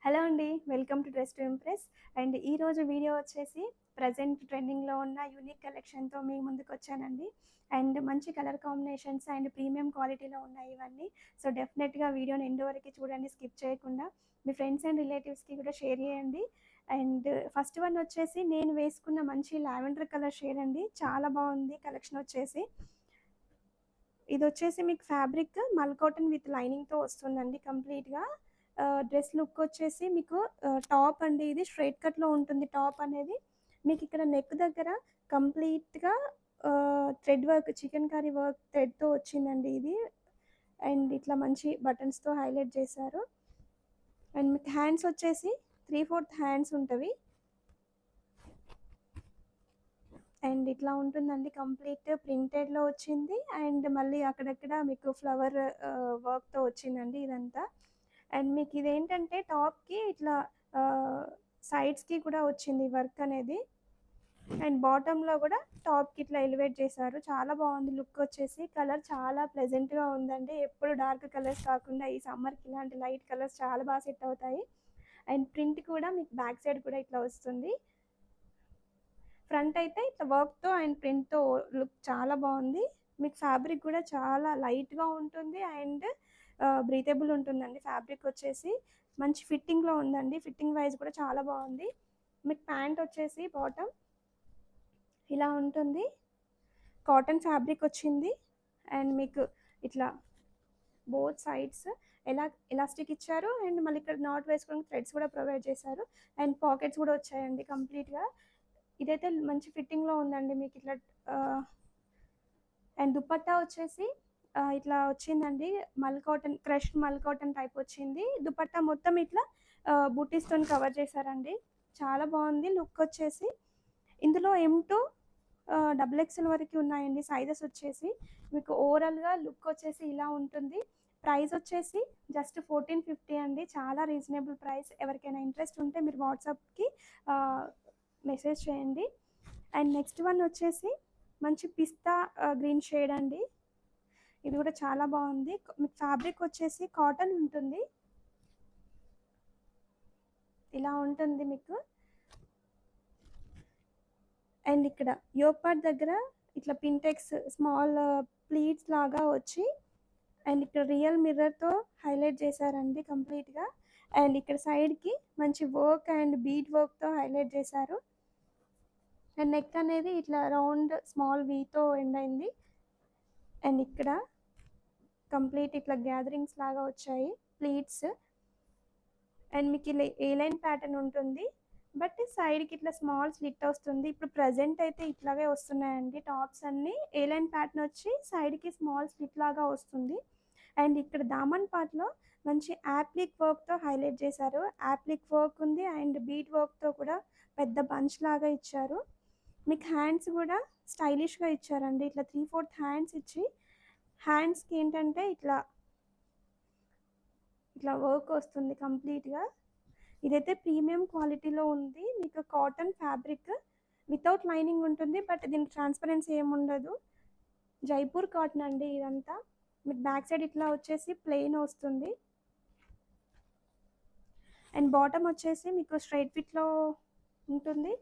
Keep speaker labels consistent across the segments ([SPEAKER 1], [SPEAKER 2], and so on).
[SPEAKER 1] Hello అండి. Welcome to dress to impress. And ఈరోజు video వచ్చేసి ప్రజెంట్ ట్రెండింగ్‌లో ఉన్న యూనిక్ కలెక్షన్‌తో మీ ముందుకొచ్చానండి. అండ్ మంచి కలర్ కాంబినేషన్స్ అండ్ ప్రీమియం క్వాలిటీలో ఉన్నాయి ఇవన్నీ. సో, డెఫినెట్‌గా వీడియోని ఎండ్ వరకు చూడండి స్కిప్ చేయకుండా. మీ ఫ్రెండ్స్ అండ్ రిలేటివ్స్‌కి కూడా షేర్ చేయండి. అండ్ ఫస్ట్ వన్ వచ్చేసి నేను వేసుకున్న మంచి లావెండర్ కలర్ షేడ్ అండి. చాలా బాగుంది కలెక్షన్ వచ్చేసి. ఇదొచ్చేసి మీకు ఫ్యాబ్రిక్ మల్ కాటన్ విత్ లైనింగ్‌తో వస్తుందండి కంప్లీట్‌గా. డ్రెస్ లుక్ వచ్చేసి మీకు టాప్ అండి, ఇది స్ట్రైట్ కట్లో ఉంటుంది టాప్ అనేది. మీకు ఇక్కడ నెక్ దగ్గర కంప్లీట్‌గా thread work, chikankari work థ్రెడ్‌తో వచ్చిందండి ఇది. అండ్ ఇట్లా మంచి బటన్స్‌తో హైలైట్ చేశారు. అండ్ మీకు హ్యాండ్స్ వచ్చేసి 3/4 హ్యాండ్స్ ఉంటవి. అండ్ ఇట్లా ఉంటుందండి కంప్లీట్ ప్రింటెడ్‌లో వచ్చింది. అండ్ మళ్ళీ అక్కడక్కడ మీకు ఫ్లవర్ వర్క్‌తో వచ్చిందండి ఇదంతా. అండ్ మీకు ఇదేంటంటే టాప్‌కి ఇట్లా సైడ్స్‌కి కూడా వచ్చింది వర్క్ అనేది. అండ్ బాటమ్‌లో కూడా టాప్‌కి ఇట్లా ఎలివేట్ చేశారు. చాలా బాగుంది లుక్ వచ్చేసి. కలర్ చాలా ప్లెజెంట్‌గా ఉందండి. ఎప్పుడు డార్క్ కలర్స్ కాకుండా ఈ సమ్మర్‌కి ఇలాంటి లైట్ కలర్స్ చాలా బాగా సెట్ అవుతాయి. అండ్ ప్రింట్ కూడా మీకు బ్యాక్ సైడ్ కూడా ఇట్లా వస్తుంది. ఫ్రంట్ అయితే ఇట్లా వర్క్‌తో అండ్ ప్రింట్‌తో లుక్ చాలా బాగుంది. మీకు ఫ్యాబ్రిక్ కూడా చాలా లైట్‌గా ఉంటుంది అండ్ బ్రీతబుల్ ఉంటుందండి. ఫ్యాబ్రిక్ వచ్చేసి మంచి ఫిట్టింగ్‌లో ఉందండి. ఫిట్టింగ్ వైజ్ కూడా చాలా బాగుంది. మీకు ప్యాంట్ వచ్చేసి బాటమ్ ఇలా ఉంటుంది. కాటన్ ఫ్యాబ్రిక్ వచ్చింది. అండ్ మీకు ఇట్లా బోత్ సైడ్స్ ఎలాస్టిక్ ఇచ్చారు. అండ్ మళ్ళీ ఇక్కడ నాట్ వేసుకోవడానికి థ్రెడ్స్ కూడా ప్రొవైడ్ చేశారు. అండ్ పాకెట్స్ కూడా వచ్చాయండి కంప్లీట్‌గా. ఇదైతే మంచి ఫిట్టింగ్‌లో ఉందండి మీకు ఇట్లా. అండ్ దుపట్టా వచ్చేసి ఇట్లా వచ్చిందండి. మల్ కాటన్, క్రష్డ్ మల్ కాటన్ టైప్ వచ్చింది. దుపట్టా మొత్తం ఇట్లా బూటీస్‌తోని కవర్ చేశారండి. చాలా బాగుంది లుక్ వచ్చేసి. ఇందులో M2 XXL వరకు ఉన్నాయండి సైజెస్ వచ్చేసి. మీకు ఓవరాల్‌గా లుక్ వచ్చేసి ఇలా ఉంటుంది. ప్రైస్ వచ్చేసి జస్ట్ 1450 అండి. చాలా రీజనబుల్ ప్రైస్. ఎవరికైనా ఇంట్రెస్ట్ ఉంటే మీరు వాట్సాప్‌కి మెసేజ్ చేయండి. అండ్ నెక్స్ట్ వన్ వచ్చేసి మంచి పిస్తా గ్రీన్ షేడ్ అండి. ఇది కూడా చాలా బాగుంది. మీకు ఫ్యాబ్రిక్ వచ్చేసి కాటన్ ఉంటుంది. ఇలా ఉంటుంది మీకు. అండ్ ఇక్కడ యోక్ పార్ట్ దగ్గర ఇట్లా పింటెక్స్ స్మాల్ ప్లీట్స్ లాగా వచ్చి అండ్ ఇక్కడ రియల్ మిర్రర్తో హైలైట్ చేశారండి కంప్లీట్గా. అండ్ ఇక్కడ సైడ్కి మంచి వర్క్ అండ్ బీడ్ వర్క్తో హైలైట్ చేశారు. అండ్ నెక్ అనేది ఇట్లా రౌండ్ స్మాల్ వీతో ఎండ్ అయింది. అండ్ ఇక్కడ కంప్లీట్ ఇట్లా గ్యాదరింగ్స్ లాగా వచ్చాయి ప్లీట్స్. అండ్ మీకు ఇలా ఏ లైన్ ప్యాటర్న్ ఉంటుంది. బట్ సైడ్కి ఇట్లా స్మాల్ స్లిట్ వస్తుంది. ఇప్పుడు ప్రజెంట్ అయితే ఇట్లాగే వస్తున్నాయండి టాప్స్ అన్నీ. ఏ లైన్ ప్యాటర్న్ వచ్చి సైడ్కి స్మాల్ స్లిట్ లాగా వస్తుంది. అండ్ ఇక్కడ దామన్ పార్ట్లో మంచి యాప్లిక్ వర్క్తో హైలైట్ చేశారు. యాప్లిక్ వర్క్ ఉంది అండ్ బీట్ వర్క్తో కూడా పెద్ద బంచ్ లాగా ఇచ్చారు. మీకు హ్యాండ్స్ కూడా స్టైలిష్గా ఇచ్చారండి. ఇట్లా 3/4 హ్యాండ్స్ ఇచ్చి హ్యాండ్స్కి ఏంటంటే ఇట్లా ఇట్లా వర్క్ వస్తుంది కంప్లీట్గా. ఇదైతే ప్రీమియం క్వాలిటీలో ఉంది. మీకు కాటన్ ఫ్యాబ్రిక్ వితౌట్ లైనింగ్ ఉంటుంది. బట్ దీనికి ట్రాన్స్పరెన్సీ ఏముండదు. జైపూర్ కాటన్ అండి ఇదంతా. మీకు బ్యాక్ సైడ్ ఇట్లా వచ్చేసి ప్లెయిన్ వస్తుంది. అండ్ బాటమ్ వచ్చేసి మీకు స్ట్రైట్ ఫిట్లో ఉంటుంది.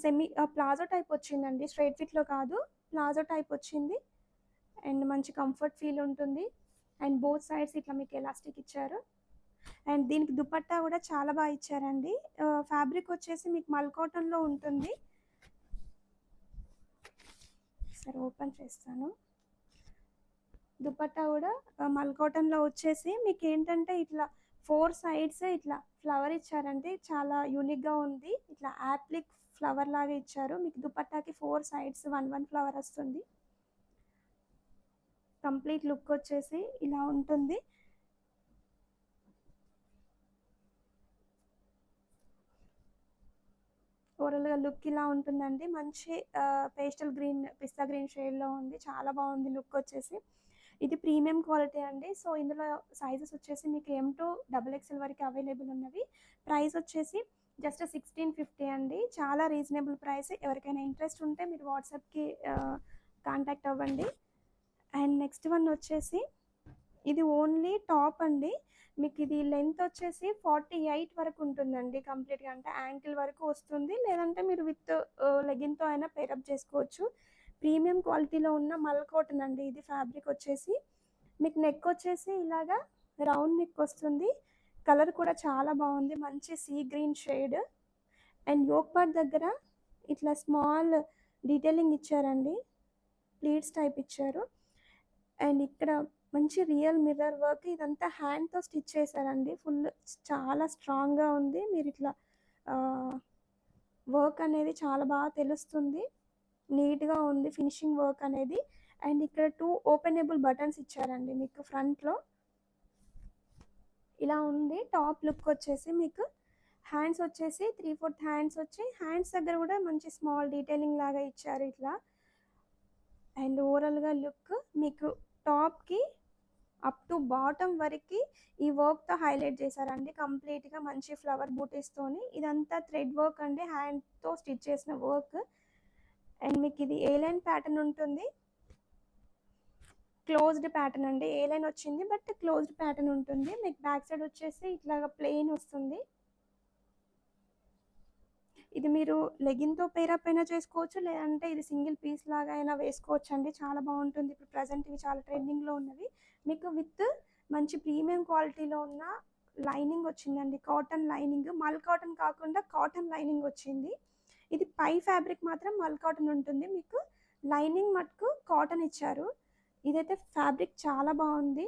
[SPEAKER 1] సెమీ ప్లాజో టైప్ వచ్చిందండి. స్ట్రైట్ ఫిట్లో కాదు, ప్లాజో టైప్ వచ్చింది. అండ్ మంచి కంఫర్ట్ ఫీల్ ఉంటుంది. అండ్ బోత్ సైడ్స్ ఇట్లా మీకు ఎలాస్టిక్ ఇచ్చారు. అండ్ దీనికి దుపట్టా కూడా చాలా బాగా ఇచ్చారండి. ఫ్యాబ్రిక్ వచ్చేసి మీకు మల్ కాటన్లో ఉంటుంది. సరే ఓపెన్ చేస్తాను. దుపట్టా కూడా మల్ కాటన్లో వచ్చేసి మీకు ఏంటంటే ఇట్లా 4 సైడ్స్ ఇట్లా ఫ్లవర్ ఇచ్చారండి. చాలా యూనిక్గా ఉంది. ఇట్లా యాప్లిక్ ఫ్లవర్ లాగా ఇచ్చారు. మీకు దుపట్టాకి 4 సైడ్స్ 1 ఫ్లవర్ వస్తుంది. కంప్లీట్ లుక్ వచ్చేసి ఇలా ఉంటుంది. ఓవరాల్గా లుక్ ఇలా ఉంటుందండి. మంచి పేస్టల్ గ్రీన్, పిస్తా గ్రీన్ షేడ్లో ఉంది. చాలా బాగుంది లుక్ వచ్చేసి. ఇది ప్రీమియం క్వాలిటీ అండి. సో ఇందులో సైజెస్ వచ్చేసి మీకు M2 XXL వరకు అవైలబుల్ ఉన్నవి. ప్రైస్ వచ్చేసి జస్ట్ 1650 అండి. చాలా రీజనబుల్ ప్రైస్. ఎవరికైనా ఇంట్రెస్ట్ ఉంటే మీరు వాట్సాప్కి కాంటాక్ట్ అవ్వండి. అండ్ నెక్స్ట్ వన్ వచ్చేసి ఇది ఓన్లీ టాప్ అండి. మీకు ఇది లెంత్ వచ్చేసి 48 వరకు ఉంటుందండి కంప్లీట్గా, అంటే యాంకిల్ వరకు వస్తుంది. లేదంటే మీరు విత్ లెగిన్తో అయినా పేరప్ చేసుకోవచ్చు. ప్రీమియం క్వాలిటీలో ఉన్న మల్ కాటన్ అండి ఇది. ఫ్యాబ్రిక్ వచ్చేసి మీకు నెక్ వచ్చేసి ఇలాగా రౌండ్ నెక్ వస్తుంది. కలర్ కూడా చాలా బాగుంది, మంచి sea green shade. And yoke part దగ్గర ఇట్లా స్మాల్ డీటెయిలింగ్ ఇచ్చారండి, ప్లీట్స్ టైప్ ఇచ్చారు. అండ్ ఇక్కడ మంచి రియల్ మిర్రర్ వర్క్, ఇదంతా హ్యాండ్తో స్టిచ్ చేశారండి. ఫుల్ చాలా స్ట్రాంగ్గా ఉంది. మీరు ఇట్లా వర్క్ అనేది చాలా బాగా తెలుస్తుంది, నీట్గా ఉంది ఫినిషింగ్ వర్క్ అనేది. అండ్ ఇక్కడ 2 ఓపెనబుల్ బటన్స్ ఇచ్చారండి మీకు ఫ్రంట్లో. ఇలా ఉంది టాప్ లుక్ వచ్చేసి. మీకు హ్యాండ్స్ వచ్చేసి 3/4 హ్యాండ్స్ వచ్చి, హ్యాండ్స్ దగ్గర కూడా మంచి స్మాల్ డీటెయిలింగ్ లాగా ఇచ్చారు ఇట్లా. అండ్ ఓవరాల్గా లుక్ మీకు టాప్కి అప్ టు బాటమ్ వరకు ఈ వర్క్తో హైలైట్ చేశారండి కంప్లీట్గా, మంచి ఫ్లవర్ బూటీస్తోని. ఇదంతా థ్రెడ్ వర్క్ అండి, హ్యాండ్తో స్టిచ్ చేసిన వర్క్. అండ్ మీకు ఇది ఏ లైన్ ప్యాటర్న్ ఉంటుంది, క్లోజ్డ్ ప్యాటర్న్ అండి. ఏ లైన్ వచ్చింది బట్ క్లోజ్డ్ ప్యాటర్న్ ఉంటుంది. మీకు బ్యాక్ సైడ్ వచ్చేసి ఇట్లాగా ప్లెయిన్ వస్తుంది. ఇది మీరు లెగిన్తో పేరప్ అయినా చేసుకోవచ్చు, లేదంటే ఇది సింగిల్ పీస్ లాగా అయినా వేసుకోవచ్చు అండి. చాలా బాగుంటుంది. ఇప్పుడు ప్రజెంట్ ఇవి చాలా ట్రెండింగ్లో ఉన్నవి. మీకు విత్ మంచి ప్రీమియం క్వాలిటీలో ఉన్న లైనింగ్ వచ్చిందండి, కాటన్ లైనింగ్. మల్ కాటన్ కాకుండా కాటన్ లైనింగ్ వచ్చింది. ఇది పై ఫ్యాబ్రిక్ మాత్రం మల్ కాటన్ ఉంటుంది, మీకు లైనింగ్ మటుకు కాటన్ ఇచ్చారు. ఇదైతే ఫ్యాబ్రిక్ చాలా బాగుంది.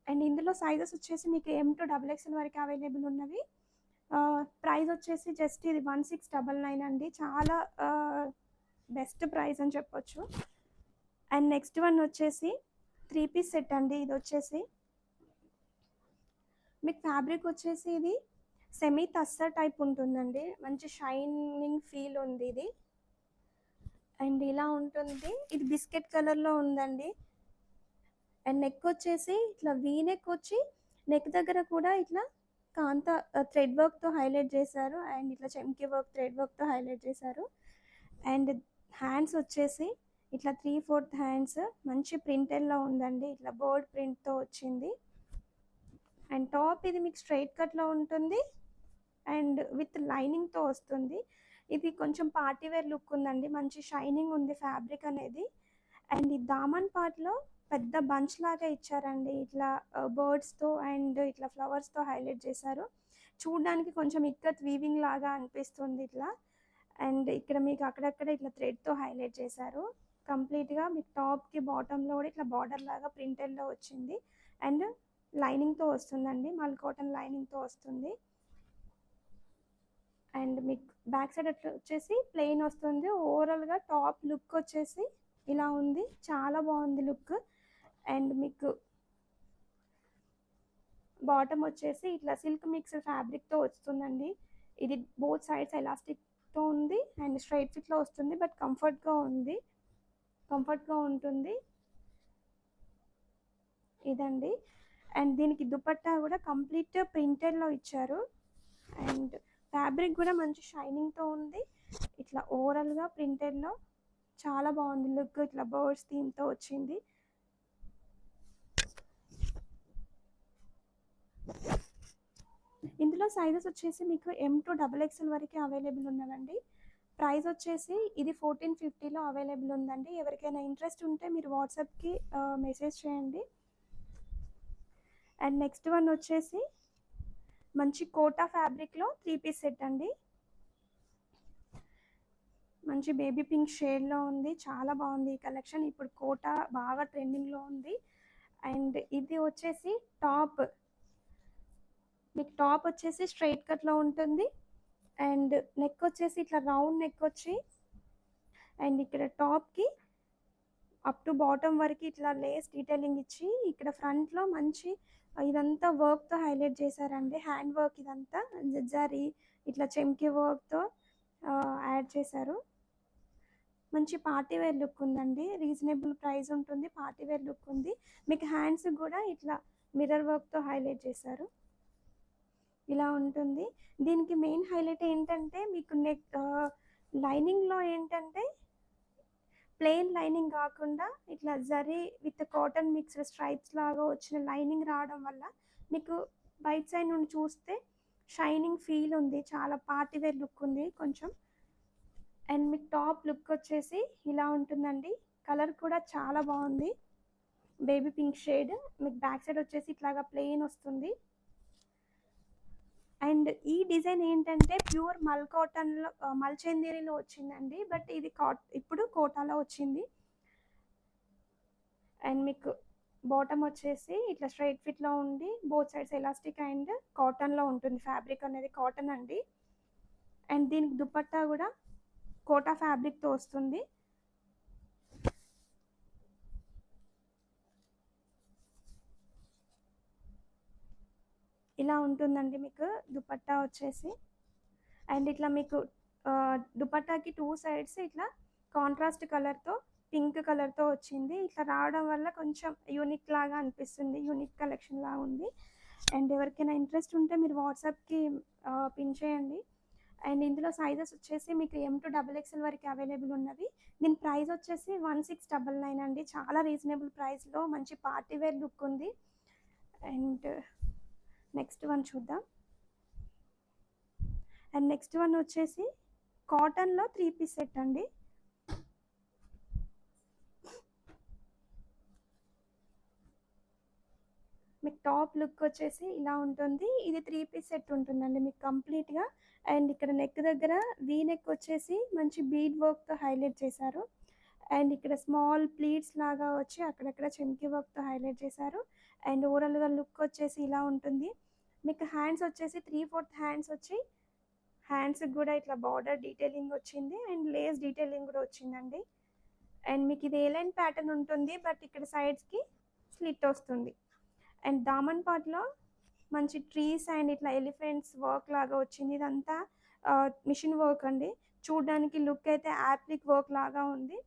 [SPEAKER 1] అండ్ ఇందులో సైజెస్ వచ్చేసి మీకు M to XXL వరకు అవైలబుల్ ఉన్నవి. ప్రైస్ వచ్చేసి జస్ట్ ఇది 1699 అండి, చాలా బెస్ట్ ప్రైస్ అని చెప్పొచ్చు. అండ్ నెక్స్ట్ వన్ వచ్చేసి 3 పీస్ సెట్ అండి. ఇది వచ్చేసి మీకు ఫ్యాబ్రిక్ వచ్చేసి ఇది సెమీ టస్సర్ టైప్ ఉంటుందండి, మంచి షైనింగ్ ఫీల్ ఉంది ఇది. అండ్ ఇలా ఉంటుంది. ఇది బిస్కెట్ కలర్లో ఉందండి. అండ్ నెక్ వచ్చేసి ఇట్లా వీ నెక్ వచ్చి, నెక్ దగ్గర కూడా ఇట్లా కాంత థ్రెడ్ వర్క్తో హైలైట్ చేశారు. అండ్ ఇట్లా చెమ్కి వర్క్ థ్రెడ్ వర్క్తో హైలైట్ చేశారు. అండ్ హ్యాండ్స్ వచ్చేసి ఇట్లా 3/4 హ్యాండ్స్, మంచి ప్రింటెడ్లో ఉందండి, ఇట్లా బర్డ్ ప్రింట్తో వచ్చింది. అండ్ టాప్ ఇది మీకు స్ట్రైట్ కట్లో ఉంటుంది అండ్ విత్ లైనింగ్తో వస్తుంది. ఇది కొంచెం పార్టీవేర్ లుక్ ఉందండి, మంచి షైనింగ్ ఉంది ఫ్యాబ్రిక్ అనేది. అండ్ ఈ దామన్ పార్ట్లో పెద్ద బంచ్ లాగా ఇచ్చారండి, ఇట్లా బర్డ్స్తో అండ్ ఇట్లా ఫ్లవర్స్తో హైలైట్ చేశారు. చూడడానికి కొంచెం ఇక్కత్ వీవింగ్ లాగా అనిపిస్తుంది ఇట్లా. అండ్ ఇక్కడ మీకు అక్కడక్కడ ఇట్లా థ్రెడ్తో హైలైట్ చేశారు. కంప్లీట్గా మీకు టాప్కి బాటంలో కూడా ఇట్లా బార్డర్ లాగా ప్రింటెడ్లో వచ్చింది. అండ్ లైనింగ్తో వస్తుందండి, మల్ కాటన్ లైనింగ్తో వస్తుంది. అండ్ మీకు బ్యాక్ సైడ్ అట్లా వచ్చేసి ప్లెయిన్ వస్తుంది. ఓవరాల్గా టాప్ లుక్ వచ్చేసి ఇలా ఉంది, చాలా బాగుంది లుక్. అండ్ మీకు బాటమ్ వచ్చేసి ఇట్లా సిల్క్ మిక్స్ ఫ్యాబ్రిక్తో వస్తుందండి. ఇది బోత్ సైడ్స్ ఎలాస్టిక్తో ఉంది అండ్ స్ట్రైట్ ఫిట్లో వస్తుంది, బట్ కంఫర్ట్గా ఉంటుంది ఇదండి. అండ్ దీనికి దుపట్టా కూడా కంప్లీట్ ప్రింటెడ్లో ఇచ్చారు. అండ్ ఫ్యాబ్రిక్ కూడా మంచి షైనింగ్తో ఉంది. ఇట్లా ఓవరాల్గా ప్రింటెడ్లో చాలా బాగుంది లుక్, ఇట్లా బర్డ్స్ థీమ్తో వచ్చింది. ఇందులో సైజెస్ వచ్చేసి మీకు M to XXL వరకు అవైలబుల్ ఉన్నదండి. ప్రైస్ వచ్చేసి ఇది 1450లో అవైలబుల్ ఉందండి. ఎవరికైనా ఇంట్రెస్ట్ ఉంటే మీరు వాట్సాప్కి మెసేజ్ చేయండి. అండ్ నెక్స్ట్ వన్ వచ్చేసి మంచి కోటా ఫ్యాబ్రిక్లో 3 పీస్ సెట్ అండి. మంచి బేబీ పింక్ షేడ్లో ఉంది, చాలా బాగుంది ఈ కలెక్షన్. ఇప్పుడు కోటా బాగా ట్రెండింగ్లో ఉంది. అండ్ ఇది వచ్చేసి టాప్, మీకు టాప్ వచ్చేసి స్ట్రైట్ కట్లో ఉంటుంది. అండ్ నెక్ వచ్చేసి ఇట్లా రౌండ్ నెక్ వచ్చి, అండ్ ఇక్కడ టాప్కి అప్ టు బాటమ్ వరకు ఇట్లా లేస్ డీటెయిలింగ్ ఇచ్చి, ఇక్కడ ఫ్రంట్లో మంచి ఇదంతా వర్క్తో హైలైట్ చేశారండి, హ్యాండ్ వర్క్ ఇదంతా జరీ ఇట్లా చెమ్కి వర్క్తో యాడ్ చేశారు. మంచి పార్టీవేర్ లుక్ ఉందండి, రీజనబుల్ ప్రైస్ ఉంటుంది, పార్టీవేర్ లుక్ ఉంది. మీకు హ్యాండ్స్ కూడా ఇట్లా మిర్రర్ వర్క్తో హైలైట్ చేశారు, ఇలా ఉంటుంది. దీనికి మెయిన్ హైలైట్ ఏంటంటే మీకు నెక్ లైనింగ్లో ఏంటంటే ప్లెయిన్ లైనింగ్ కాకుండా ఇట్లా zari with cotton mixed stripes లాగా వచ్చిన లైనింగ్ రావడం వల్ల మీకు బయట సైడ్ నుండి చూస్తే షైనింగ్ ఫీల్ ఉంది, చాలా పార్టీ వేర్ లుక్ ఉంది కొంచెం. అండ్ మీకు టాప్ లుక్ వచ్చేసి ఇలా ఉంటుందండి. కలర్ కూడా చాలా బాగుంది, బేబీ పింక్ షేడ్. మీకు బ్యాక్ సైడ్ వచ్చేసి ఇట్లాగా ప్లెయిన్ వస్తుంది. అండ్ ఈ డిజైన్ ఏంటంటే ప్యూర్ మల్ కాటన్లో మల్చందేరిలో వచ్చిందండి, బట్ ఇది ఇప్పుడు కోటాలో వచ్చింది. అండ్ మీకు బాటమ్ వచ్చేసి ఇట్లా స్ట్రైట్ ఫిట్లో ఉండి బోత్ సైడ్స్ ఎలాస్టిక్ అండ్ కాటన్లో ఉంటుంది. ఫ్యాబ్రిక్ అనేది కాటన్ అండి. అండ్ దీనికి దుపట్టా కూడా కోటా ఫ్యాబ్రిక్తో వస్తుంది. ఇలా ఉంటుందండి మీకు దుపట్టా వచ్చేసి. అండ్ ఇట్లా మీకు దుపట్టాకి 2 సైడ్స్ ఇట్లా కాంట్రాస్ట్ కలర్తో పింక్ కలర్తో వచ్చింది. ఇట్లా రావడం వల్ల కొంచెం యూనిక్ లాగా అనిపిస్తుంది, యూనిక్ కలెక్షన్ లాగా ఉంది. అండ్ ఎవరికైనా ఇంట్రెస్ట్ ఉంటే మీరు వాట్సాప్కి పిన్ చేయండి. అండ్ ఇందులో సైజెస్ వచ్చేసి మీకు M2XXL వరకు అవైలబుల్ ఉన్నవి. దీని ప్రైస్ వచ్చేసి 1699 అండి, చాలా రీజనబుల్ ప్రైస్లో మంచి పార్టీ వేర్ లుక్ ఉంది. అండ్ నెక్స్ట్ వన్ చూద్దాం. అండ్ నెక్స్ట్ వన్ వచ్చేసి కాటన్లో 3 పీస్ సెట్ అండి. మీకు టాప్ లుక్ వచ్చేసి ఇలా ఉంటుంది. ఇది 3 పీస్ సెట్ ఉంటుందండి మీకు కంప్లీట్గా. అండ్ ఇక్కడ నెక్ దగ్గర వీ నెక్ వచ్చేసి మంచి బీడ్ వర్క్తో హైలైట్ చేశారు. అండ్ ఇక్కడ స్మాల్ ప్లీట్స్ లాగా వచ్చి అక్కడక్కడ చెమ్కీ వర్క్తో హైలైట్ చేశారు. అండ్ ఓవరాల్గా లుక్ వచ్చేసి ఇలా ఉంటుంది. మీకు హ్యాండ్స్ వచ్చేసి 3/4 హ్యాండ్స్ వచ్చి హ్యాండ్స్కి కూడా ఇట్లా బార్డర్ డీటెయిలింగ్ వచ్చింది అండ్ లేస్ డీటెయిలింగ్ కూడా వచ్చిందండి. అండ్ మీకు ఇది ఏ లైన్ ప్యాటర్న్ ఉంటుంది, బట్ ఇక్కడ సైడ్స్కి స్లిట్ వస్తుంది. అండ్ దామన్ పార్ట్లో మంచి ట్రీస్ అండ్ ఇట్లా ఎలిఫెంట్స్ వర్క్ లాగా వచ్చింది. ఇదంతా మిషన్ వర్క్ అండి, చూడడానికి లుక్ అయితే యాప్లిక్ వర్క్ లాగా ఉంది.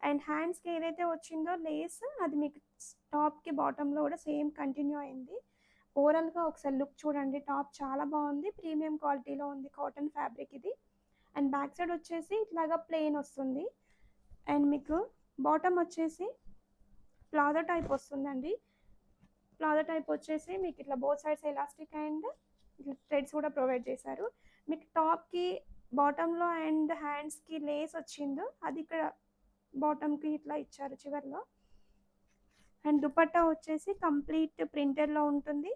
[SPEAKER 1] అండ్ హ్యాండ్స్కి ఏదైతే వచ్చిందో లేస్ అది మీకు టాప్కి బాటంలో కూడా సేమ్ కంటిన్యూ అయింది. ఓవరాల్గా ఒకసారి లుక్ చూడండి, టాప్ చాలా బాగుంది, ప్రీమియం క్వాలిటీలో ఉంది, కాటన్ ఫ్యాబ్రిక్ ఇది. అండ్ బ్యాక్ సైడ్ వచ్చేసి ఇట్లాగా ప్లెయిన్ వస్తుంది. అండ్ మీకు బాటమ్ వచ్చేసి ప్లాజో టైప్ వస్తుందండి. ప్లాజో టైప్ వచ్చేసి మీకు ఇట్లా బోత్ సైడ్స్ ఎలాస్టిక్ అండ్ ఇట్లా థ్రెడ్స్ కూడా ప్రొవైడ్ చేశారు. మీకు టాప్కి బాటంలో అండ్ హ్యాండ్స్కి లేస్ వచ్చిందో అది ఇక్కడ బాటమ్కి ఇట్లా ఇచ్చారు చివరిలో. అండ్ దుపట్టా వచ్చేసి కంప్లీట్ ప్రింటెడ్లో ఉంటుంది,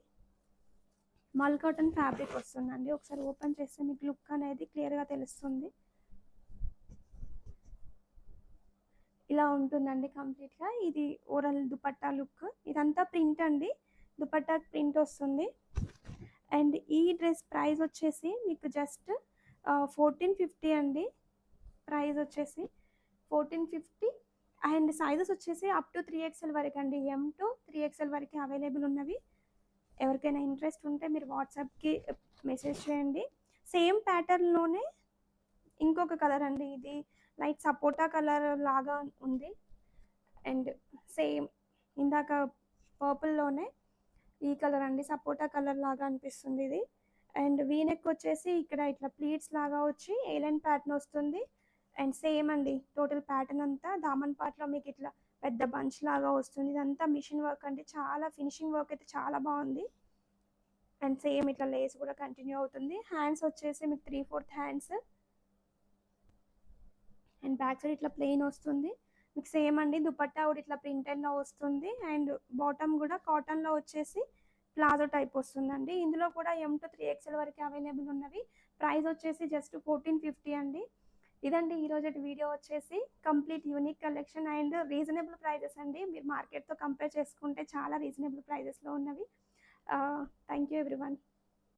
[SPEAKER 1] మల్ కాటన్ ఫ్యాబ్రిక్ వస్తుందండి. ఒకసారి ఓపెన్ చేస్తే మీకు లుక్ అనేది క్లియర్గా తెలుస్తుంది. ఇలా ఉంటుందండి కంప్లీట్గా. ఇది ఓవరాల్ దుపట్టా లుక్. ఇదంతా ప్రింట్ అండి, దుపట్టా ప్రింట్ వస్తుంది. అండ్ ఈ డ్రెస్ ప్రైస్ వచ్చేసి మీకు జస్ట్ 1450 అండి. ప్రైస్ వచ్చేసి 1450. అండ్ సైజెస్ వచ్చేసి అప్ టు 3XL వరకు అండి, M to 3XL వరకు అవైలబుల్ ఉన్నవి. ఎవరికైనా ఇంట్రెస్ట్ ఉంటే మీరు వాట్సాప్కి మెసేజ్ చేయండి. సేమ్ ప్యాటర్న్లోనే ఇంకొక కలర్ అండి, ఇది లైట్ సపోటా కలర్ లాగా ఉంది. అండ్ సేమ్ ఇందాక పర్పుల్లోనే ఈ కలర్ అండి, సపోటా కలర్ లాగా అనిపిస్తుంది ఇది. అండ్ వీనెక్ వచ్చేసి ఇక్కడ ఇట్లా ప్లీట్స్ లాగా వచ్చి ఏలైన్ ప్యాటర్న్ వస్తుంది. అండ్ సేమ్ అండి టోటల్ ప్యాటర్న్ అంతా దామన్ పార్ట్లో మీకు ఇట్లా పెద్ద బంచ్ లాగా వస్తుంది. ఇదంతా మిషన్ వర్క్ అండి, చాలా ఫినిషింగ్ వర్క్ అయితే చాలా బాగుంది. అండ్ సేమ్ ఇట్లా లేస్ కూడా కంటిన్యూ అవుతుంది. హ్యాండ్స్ వచ్చేసి మీకు 3/4 హ్యాండ్స్. అండ్ బ్యాక్ సైడ్ ఇట్లా ప్లెయిన్ వస్తుంది. మీకు సేమ్ అండి దుపట్టా కూడా ఇట్లా ప్రింటెడ్లో వస్తుంది. అండ్ బాటమ్ కూడా కాటన్లో వచ్చేసి ప్లాజో టైప్ వస్తుందండి. ఇందులో కూడా M to 3XL వరకు అవైలబుల్ ఉన్నవి. ప్రైస్ వచ్చేసి జస్ట్ 1450 అండి. ఇదండి ఈరోజు వీడియో వచ్చేసి complete unique collection and reasonable prices అండి. మీరు మార్కెట్తో కంపేర్ చేసుకుంటే చాలా రీజనబుల్ ప్రైజెస్లో ఉన్నవి. Thank you everyone.